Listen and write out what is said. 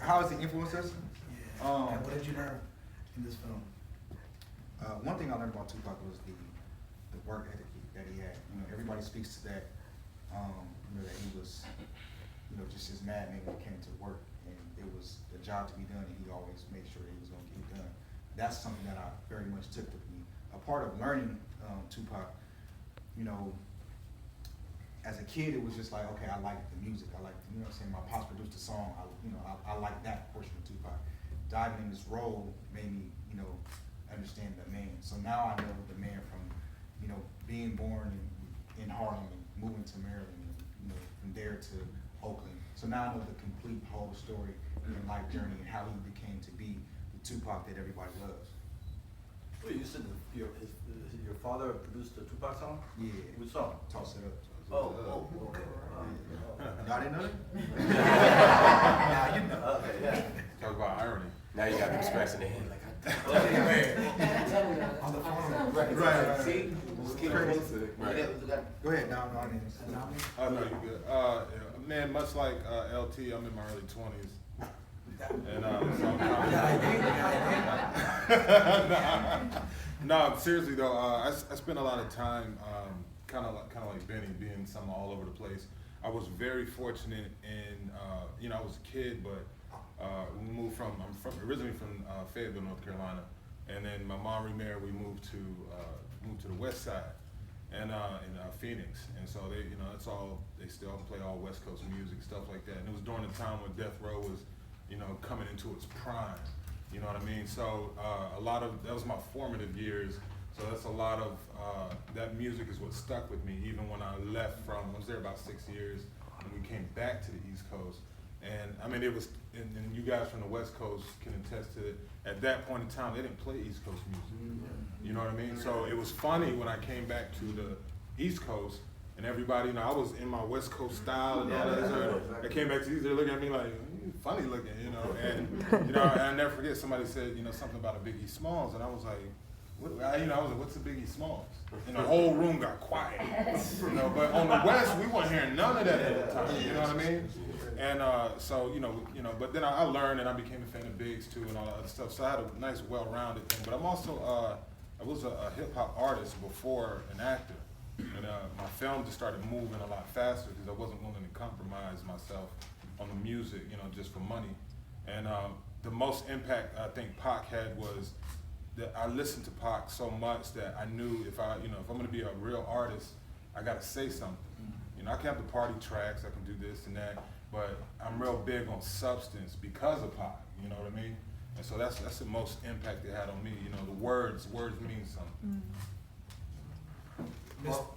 How has it influenced us? Yeah. And what did you learn in this film? One thing I learned about Tupac was the work ethic that he had. You know, everybody speaks to that. You know, that he was, you know, just his madman when it came to work, and it was a job to be done, and he always made sure that he was going to get it done. That's something that I very much took with me. A part of learning Tupac, you know, as a kid, it was just like, okay, I like the music. I like, you know what I'm saying, my pops produced a song. I like that portion of Tupac. Diving in this role made me, you know, understand the man. So now I know the man from, you know, being born in Harlem and moving to Maryland, and, you know, from there to Oakland. So now I know the complete whole story and life journey and how he became to be the Tupac that everybody loves. Well, you said your father produced the Tupac song? Yeah. Which song? Toss It Up. Okay. Y'all didn't know that? Now you know. Okay, yeah. Talk about irony. Now you got them scratching their head like, On the phone. Right. see? Just keep Crazy. close to it. Right. Go ahead, no, I didn't. Oh, no, you're good. Man, much like LT, I'm in my early 20s. And no, seriously though, I spent a lot of time kind of like Benny, being something all over the place. I was very fortunate in, you know, I was a kid, but we moved I'm originally from Fayetteville, North Carolina, and then my mom remarried. We moved to the West Side, and in Phoenix, and so they, you know, they still play all West Coast music, stuff like that. And it was during the time when Death Row was, you know, coming into its prime. You know what I mean? So that was my formative years. So that's a lot of, that music is what stuck with me, even when I left I was there about 6 years, and we came back to the East Coast. And I mean, it was, and you guys from the West Coast can attest to it, at that point in time, they didn't play East Coast music. You know what I mean? So it was funny when I came back to the East Coast, and everybody, you know, I was in my West Coast style and all that. So I came back to these, they're looking at me like, you funny looking, you know. And, you know, and I never forget, somebody said, you know, something about a Biggie Smalls, and I was like, I was like, what's a Biggie Smalls? And the whole room got quiet. You know, but on the West, we weren't hearing none of that at the time. You know what I mean? And so, you know, but then I learned, and I became a fan of Biggs too, and all that other stuff. So I had a nice, well-rounded thing. But I'm also, I was a hip hop artist before an actor, and my film just started moving a lot faster because I wasn't willing to compromise myself on the music, you know, just for money. And the most impact I think Pac had was that I listened to Pac so much that I knew if I'm gonna be a real artist, I gotta say something. You know, I can have the party tracks, I can do this and that, but I'm real big on substance because of Pac, you know what I mean? And so that's the most impact it had on me. You know, the words mean something. Well,